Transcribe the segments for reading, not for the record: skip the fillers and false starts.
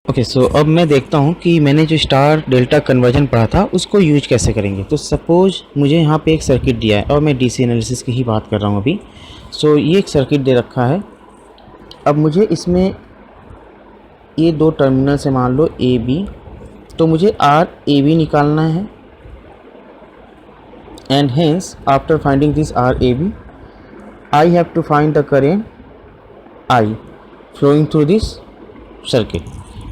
Okay, सो अब मैं देखता हूँ कि मैंने जो स्टार डेल्टा कन्वर्जन पढ़ा था उसको यूज कैसे करेंगे। तो सपोज़ मुझे यहाँ पे एक सर्किट दिया है और मैं डीसी एनालिसिस की ही बात कर रहा हूँ अभी। सो ये एक सर्किट दे रखा है। अब मुझे इसमें ये दो टर्मिनल से मान लो ए बी, तो मुझे आर ए बी निकालना है। And hence after finding this R A B I have to find the current I flowing through this circuit,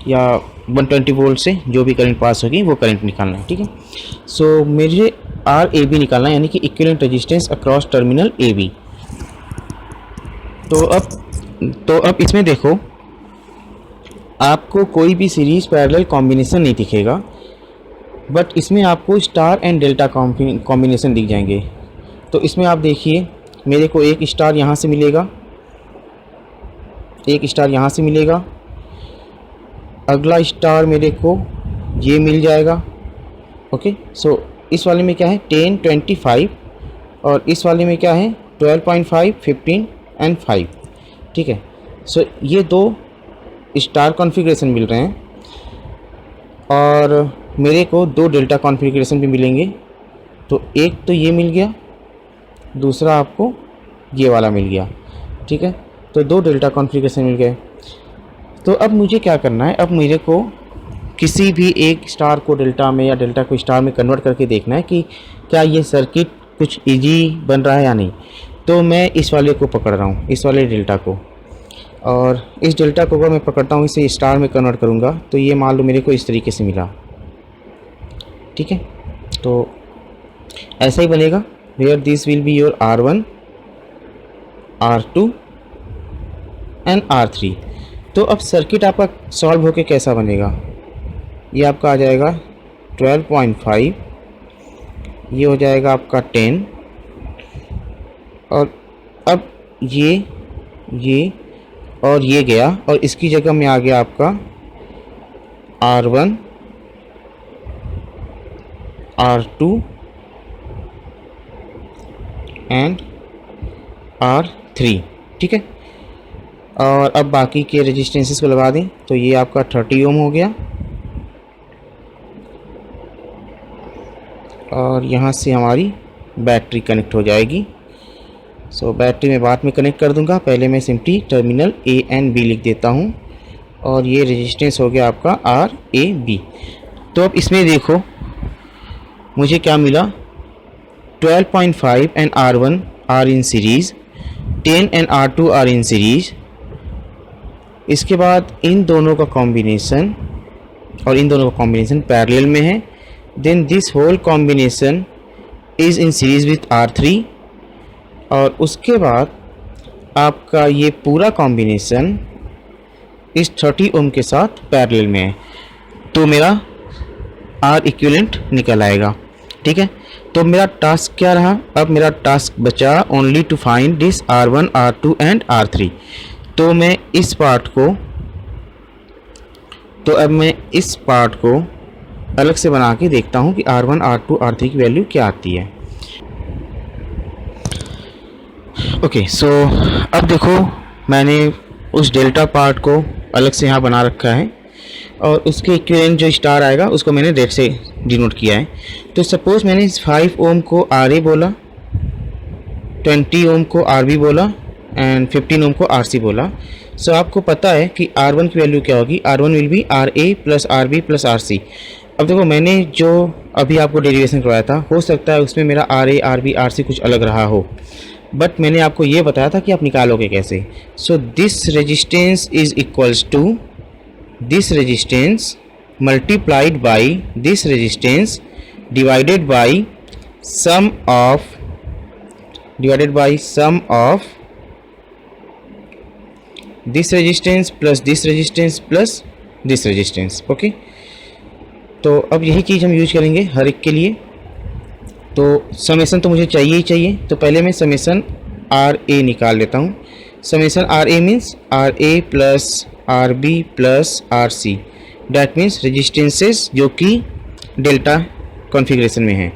या 120 वोल्ट से जो भी करंट पास होगी वो करंट निकालना है। ठीक है, सो मुझे आर ए बी निकालना है, यानी कि equivalent resistance across terminal A B. तो अब इसमें देखो, आपको कोई भी सीरीज पैरेलल कॉम्बिनेशन नहीं दिखेगा, बट इसमें आपको स्टार एंड डेल्टा कॉम्बिनेशन दिख जाएंगे। तो इसमें आप देखिए, मेरे को एक स्टार यहाँ से मिलेगा, एक स्टार यहाँ से मिलेगा, अगला स्टार मेरे को ये मिल जाएगा। ओके, सो इस वाले में क्या है 10, 25, और इस वाले में क्या है 12.5, 15 एंड 5। ठीक है, सो ये दो स्टार कॉन्फ़िगरेशन मिल रहे हैं और मेरे को दो डेल्टा कॉन्फ़िगरेशन भी मिलेंगे। तो एक तो ये मिल गया, दूसरा आपको ये वाला मिल गया। ठीक है, तो दो डेल्टा कॉन्फ़िगरेशन मिल गए। तो अब मुझे क्या करना है, अब मेरे को किसी भी एक स्टार को डेल्टा में या डेल्टा को स्टार में कन्वर्ट करके देखना है कि क्या ये सर्किट कुछ इजी बन रहा है या नहीं। तो मैं इस वाले को पकड़ रहा हूँ, इस वाले डेल्टा को, और इस डेल्टा को अगर मैं पकड़ता हूँ, इसे स्टार में कन्वर्ट करूँगा तो ये मान लो मेरे को इस तरीके से मिला। ठीक है, तो ऐसा ही बनेगा, where this will be your R1, R2 and R3। तो अब सर्किट आपका सॉल्व होके कैसा बनेगा, ये आपका आ जाएगा 12.5, ये हो जाएगा आपका 10, और अब ये और ये गया, और इसकी जगह में आ गया आपका R1, R2 एंड R3। ठीक है, और अब बाकी के रेजिस्टेंसेस को लगा दें, तो ये आपका 30 ओम हो गया, और यहाँ से हमारी बैटरी कनेक्ट हो जाएगी। सो बैटरी मैं बाद में कनेक्ट कर दूंगा, पहले मैं simply terminal A and B लिख देता हूँ, और ये रेजिस्टेंस हो गया आपका आर ए बी। तो अब इसमें देखो मुझे क्या मिला, 12.5 and R1 are in series, 10 and R2 are in series. इसके बाद इन दोनों का कॉम्बिनेशन और इन दोनों का कॉम्बिनेशन पैरेलल में है। Then this whole combination is in series with R3, और उसके बाद आपका ये पूरा कॉम्बिनेशन इस 30 ओम के साथ पैरेलल में है। तो मेरा R इक्विवेलेंट निकल आएगा। ठीक है, तो मेरा टास्क क्या रहा, अब मेरा टास्क बचा only to find this R1, R2 and R3। तो मैं इस पार्ट को, तो अब मैं इस पार्ट को अलग से बना के देखता हूँ कि R1, R2, R3 की वैल्यू क्या आती है। ओके, सो अब देखो मैंने उस डेल्टा पार्ट को अलग से यहाँ बना रखा है, और उसके इक्विवेलेंट जो स्टार आएगा उसको मैंने रेड से डिनोट किया है। तो सपोज़ मैंने 5 ओम को RA बोला, 20 ओम को RB बोला एंड 15 ओम को RC बोला। सो आपको पता है कि R1 की वैल्यू क्या होगी, R1 will be RA plus RB plus RC। अब देखो मैंने जो अभी आपको डेरिवेशन करवाया था, हो सकता है उसमें मेरा RA, RB, RC कुछ अलग रहा हो, बट मैंने आपको ये बताया था कि आप निकालोगे कैसे। So this resistance is equals to this resistance multiplied by this resistance divided by sum of this resistance plus this resistance plus this resistance. Okay, तो अब यही चीज़ हम यूज करेंगे हर एक के लिए। तो समेसन तो मुझे चाहिए ही चाहिए, तो पहले मैं समेसन आर ए निकाल लेता हूँ। Summation R A means R A plus R B plus R C, that means resistances जो कि डेल्टा कॉन्फ़िगरेशन में है।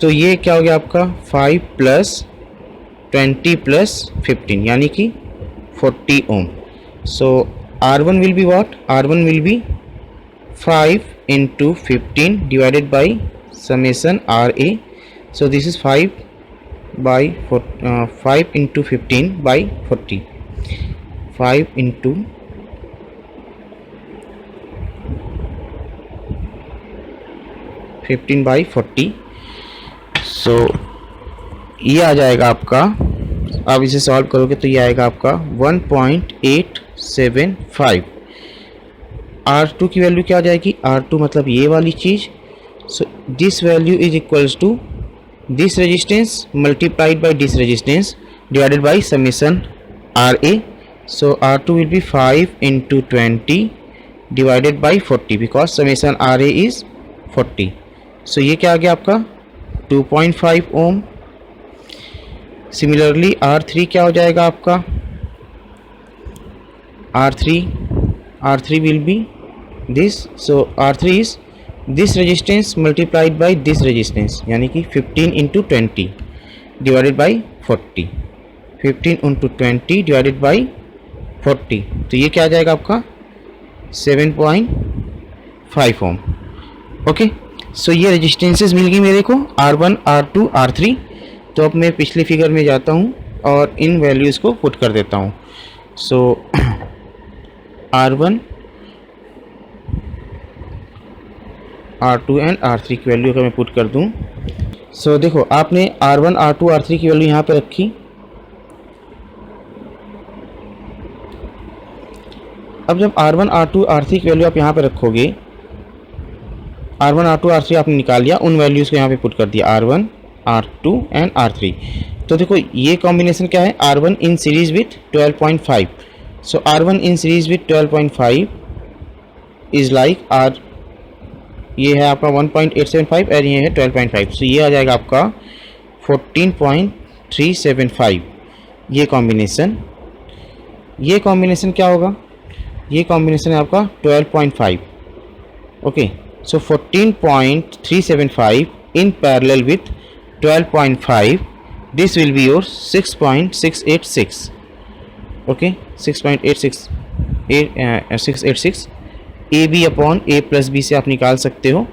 तो ये क्या हो गया आपका 5 प्लस 20 प्लस 15 यानी कि 40 ओम। सो R1 will be what? R1 will be 5 into 15 divided by summation RA. So this is 5 into 15 by 40. 5 into 15 by 40. So ये आ जाएगा आपका, आप इसे सॉल्व करोगे तो ये आएगा आपका 1.875। R2 की वैल्यू क्या आ जाएगी, R2 मतलब ये वाली चीज़। So this value is equals to this resistance multiplied by this resistance divided by summation RA। So R2 will be 5 into 20 divided by 40 because summation RA is 40। So ये क्या आ गया आपका 2.5 ओम। सिमिलरली R3 क्या हो जाएगा आपका, R3 will be this. So R3 is this resistance multiplied by this resistance, यानी कि 15 into 20 divided by 40, 15 into 20 divided by 40। तो ये क्या आ जाएगा आपका 7.5 ओम। ओके, सो ये रेजिस्टेंसेस मिल गई मेरे को R1, R2, R3। तो अब मैं पिछले फिगर में जाता हूँ और इन वैल्यूज़ को पुट कर देता हूँ। सो R1, R2 एंड R3 की वैल्यू अगर मैं पुट कर दूँ, सो देखो आपने R1, R2, R3 की वैल्यू यहाँ पे रखी। अब जब R1, R2, R3 की वैल्यू आप यहाँ पे रखोगे, R1, R2, R3 आपने निकाल लिया, उन वैल्यूज़ को यहाँ पे पुट कर दिया R1, R2 एंड R3। तो देखो ये कॉम्बिनेशन क्या है, R1 in series with 12.5। So R1 in series with 12.5 is like ये है आपका 1.875 और ये है 12.5। सो ये आ जाएगा आपका 14.375। ये कॉम्बिनेशन क्या होगा, ये कॉम्बिनेशन है आपका 12.5। Okay, so 14.375 in parallel with 12.5, this will be your 6.686। okay, 6.686 AB upon A plus B से आप निकाल सकते हो,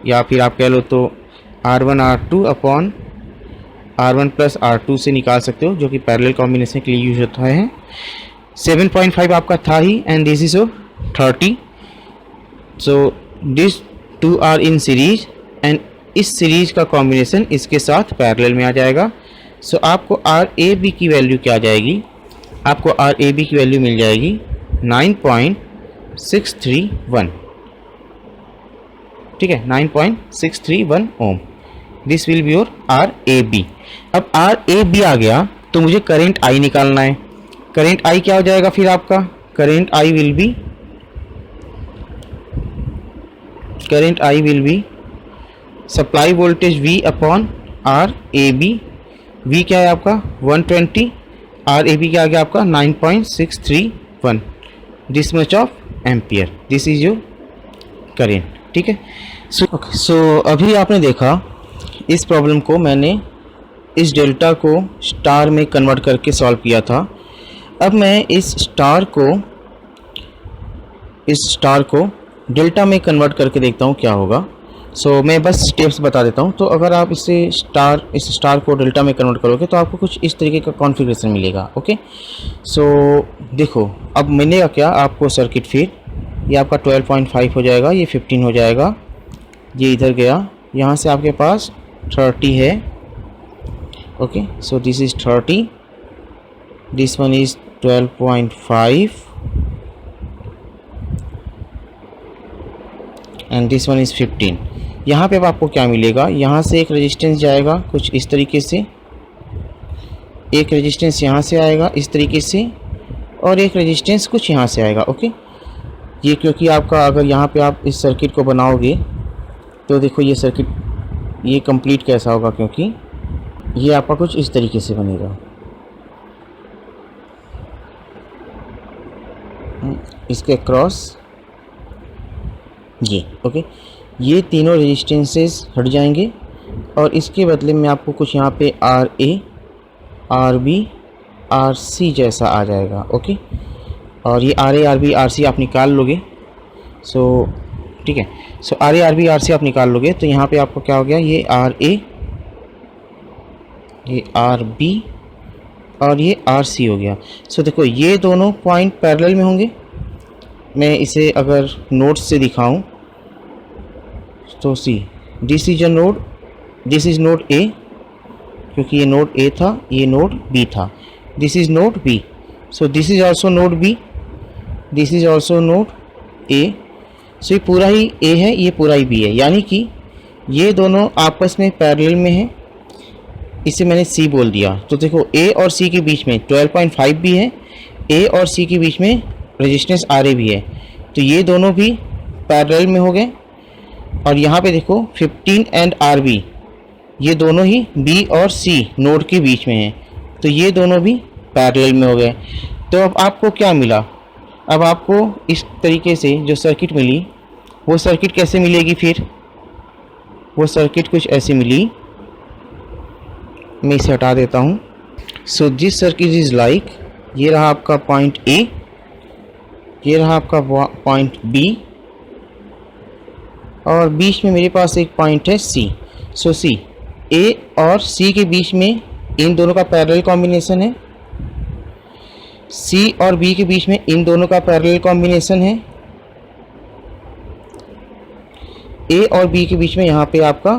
या फिर आप कह लो तो R1 R2 upon R1 plus R2 से निकाल सकते हो, जो कि पैरेलल कॉम्बिनेशन के लिए यूज होता है। 7.5 आपका था ही and this is 30। So this two are in series and इस सीरीज का कॉम्बिनेशन इसके साथ पैरेलल में आ जाएगा। सो आपको RAB की वैल्यू क्या आ जाएगी, आपको RAB की वैल्यू मिल जाएगी 9.631। ठीक है, 9.631 ohm. This will be your RAB। अब RAB आ गया तो मुझे करंट I निकालना है। करंट I क्या हो जाएगा फिर आपका, current I will be supply voltage V upon RAB। V क्या है आपका 120, RAB क्या आ गया आपका 9.631, this much of ampere. This is your current. ठीक है, सो अभी आपने देखा इस प्रॉब्लम को मैंने इस डेल्टा को स्टार में कन्वर्ट करके सॉल्व किया था। अब मैं इस स्टार को डेल्टा में कन्वर्ट करके देखता हूँ क्या होगा। सो मैं बस स्टेप्स बता देता हूँ। तो अगर आप इस स्टार को डेल्टा में कन्वर्ट करोगे तो आपको कुछ इस तरीके का कॉन्फ़िगरेशन मिलेगा। ओके, सो देखो अब मिलेगा क्या आपको सर्किट, फिर ये आपका 12.5 हो जाएगा, ये 15 हो जाएगा, ये इधर गया, यहाँ से आपके पास 30 है। Okay, so this is 30, this one is 12.5 and this one is 15। यहाँ पे अब आपको क्या मिलेगा, यहाँ से एक रेजिस्टेंस जाएगा कुछ इस तरीके से, एक रेजिस्टेंस यहाँ से आएगा इस तरीके से, और एक रेजिस्टेंस कुछ यहाँ से आएगा। ओके, ये क्योंकि आपका अगर यहाँ पे आप इस सर्किट को बनाओगे तो देखो ये सर्किट ये कंप्लीट कैसा होगा, क्योंकि ये आपका कुछ इस तरीके से बनेगा। इसके क्रॉस ये ओके, ये तीनों रेजिस्टेंसेस हट जाएंगे और इसके बदले में आपको कुछ यहाँ पे RA, RB, RC जैसा आ जाएगा। ओके, और ये RA, RB, RC आप निकाल लोगे। सो ठीक है। So R A R B R C आप निकाल लोगे तो यहाँ पे आपको क्या हो गया, ये आर ए, ये आर बी और ये आर सी हो गया। सो देखो ये दोनों पॉइंट पैरेलल में होंगे। मैं इसे अगर नोड्स से दिखाऊं तो see this is a node, this is node A, क्योंकि ये नोड ए था, ये नोड बी था, this is node B. So this is also node B, this is also node A. सो ये पूरा ही ए है, ये पूरा ही बी है, यानी कि ये दोनों आपस में पैरेलल में है। इसे मैंने सी बोल दिया। तो देखो ए और सी के बीच में 12.5 भी है, ए और सी के बीच में रेजिस्टेंस आर ए भी है, तो ये दोनों भी पैरेलल में हो गए। और यहाँ पे देखो 15 एंड आर बी, ये दोनों ही बी और सी नोड के बीच में हैं, तो ये दोनों भी पैरेलल में हो गए। तो अब आपको क्या मिला, अब आपको इस तरीके से जो सर्किट मिली, वो सर्किट कैसे मिलेगी फिर, वो सर्किट कुछ ऐसे मिली। मैं इसे हटा देता हूँ। So this circuit is like, ये रहा आपका पॉइंट ए, ये रहा आपका पॉइंट बी, और बीच में मेरे पास एक पॉइंट है सी। सो सी, ए और सी के बीच में इन दोनों का पैरेलल कॉम्बिनेशन है, सी और बी के बीच में इन दोनों का पैरेलल कॉम्बिनेशन है, ए और बी के बीच में यहाँ पे आपका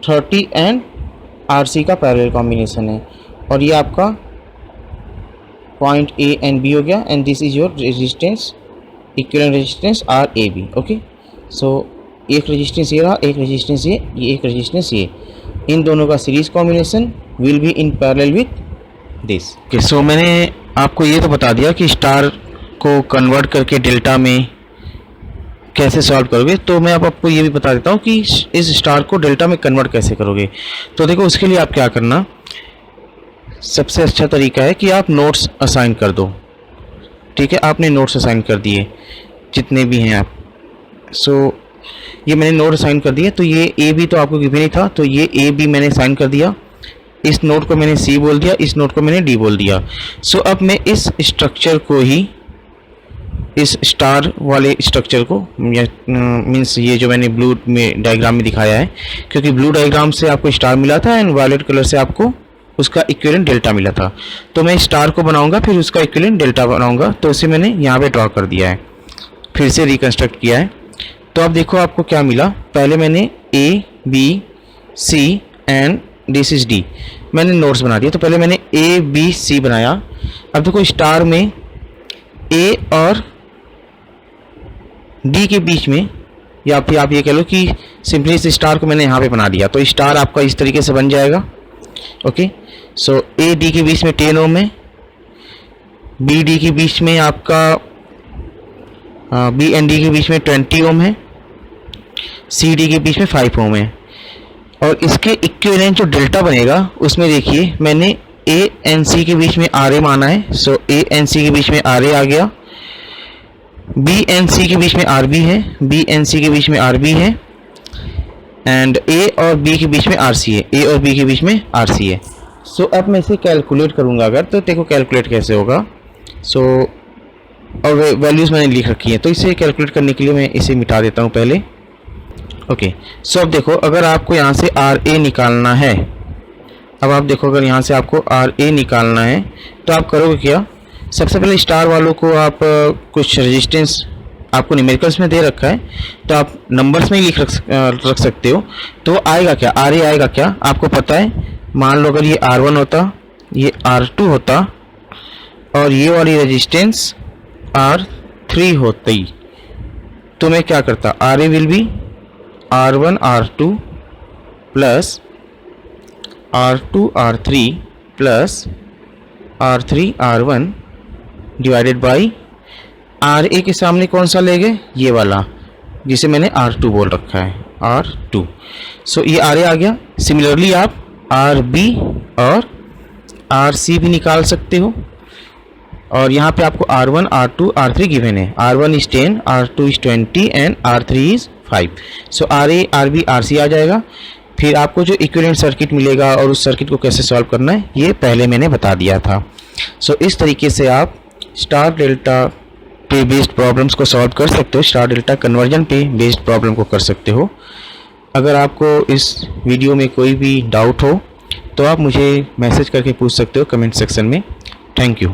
30 एंड आर सी का पैरेलल कॉम्बिनेशन है, और ये आपका पॉइंट ए एंड बी हो गया। And this is your resistance, equivalent resistance R A B. Okay, so एक रेजिस्टेंस ये रहा, एक रेजिस्टेंस ये एक रेजिस्टेंस ये, इन दोनों का series combination will be in parallel with this. So मैंने आपको ये तो बता दिया कि स्टार को कन्वर्ट करके डेल्टा में कैसे सॉल्व करोगे, तो मैं अब आपको ये भी बता देता हूँ कि इस स्टार को डेल्टा में कन्वर्ट कैसे करोगे। तो देखो उसके लिए आप क्या करना, सबसे अच्छा तरीका है कि आप नोट्स असाइन कर दो। ठीक है, आपने नोट्स असाइन कर दिए जितने भी हैं आप। सो ये मैंने नोट असाइन कर दिया, तो ये ए बी तो आपको गिवन ही था, तो ये ए बी मैंने असाइन कर दिया, इस नोट को मैंने सी बोल दिया, इस नोट को मैंने डी बोल दिया। सो अब मैं इस स्ट्रक्चर को ही, इस स्टार वाले स्ट्रक्चर को, मीन्स ये जो मैंने ब्लू में डायग्राम में दिखाया है, क्योंकि ब्लू डायग्राम से आपको स्टार मिला था एंड वायलेट कलर से आपको उसका इक्विवेलेंट डेल्टा मिला था, तो मैं स्टार को बनाऊंगा फिर उसका इक्विवेलेंट डेल्टा बनाऊंगा। तो इसे मैंने यहाँ पे ड्रॉ कर दिया है, फिर से रिकन्स्ट्रक्ट किया है। तो अब देखो आपको क्या मिला, पहले मैंने A B C and this is D मैंने नोट्स बना दिया। तो पहले मैंने ए बी सी बनाया। अब देखो स्टार में ए और डी के बीच में, या फिर आप ये कह लो कि सिंपली इस स्टार को मैंने यहाँ पे बना दिया, तो स्टार आपका इस तरीके से बन जाएगा। ओके, सो ए डी के बीच में 10 ओम है, बी डी के बीच में आपका बी एंड डी के बीच में 20 ओम है, सी डी के बीच में 5 ओम है। और इसके इक्विवेलेंट जो डेल्टा बनेगा उसमें देखिए मैंने ए एन सी के बीच में आर ए माना है। सो ए एन सी के बीच में आर ए आ गया, बी एन सी के बीच में आर बी है, बी एन सी के बीच में आर बी है, एंड ए और बी के बीच में आर सी है, ए और बी के बीच में आर सी है। सो अब मैं इसे कैलकुलेट करूँगा अगर, तो देखो कैलकुलेट कैसे होगा। सो और वैल्यूज़ मैंने लिख रखी है, तो इसे कैलकुलेट करने के लिए मैं इसे मिटा देता हूँ पहले। ओके, सो अब देखो अगर आपको यहाँ से आर ए निकालना है, अब आप देखो अगर यहाँ से आपको आर ए निकालना है तो आप करोगे क्या, सबसे पहले स्टार वालों को आप कुछ रेजिस्टेंस आपको न्यूमेरिकल्स में दे रखा है, तो आप नंबर्स में ही रख सकते हो। तो आएगा क्या, आर ए आएगा क्या, आपको पता है। मान लो अगर ये R1 होता, ये R2 होता, और ये वाली रेजिस्टेंस R3 होती, तो मैं क्या करता, R A will be R1 R2 plus R2 R3 plus R3 R1 divided by R A के सामने कौन सा ले गए, ये वाला जिसे मैंने R2 बोल रखा है, R2। सो ये आर ए आ गया। सिमिलरली आप आर बी और आर सी भी निकाल सकते हो, और यहाँ पे आपको R1 R2 R3 गिवन है। R1 is 10, R2 is 20 and R3 is 5। So R A R B R C आ जाएगा। फिर आपको जो इक्विवेलेंट सर्किट मिलेगा और उस सर्किट को कैसे सॉल्व करना है ये पहले मैंने बता दिया था। सो इस तरीके से आप स्टार डेल्टा पे बेस्ड प्रॉब्लम्स को सॉल्व कर सकते हो, स्टार डेल्टा कन्वर्जन पे बेस्ड प्रॉब्लम को कर सकते हो। अगर आपको इस वीडियो में कोई भी डाउट हो तो आप मुझे मैसेज करके पूछ सकते हो कमेंट सेक्शन में। Thank you.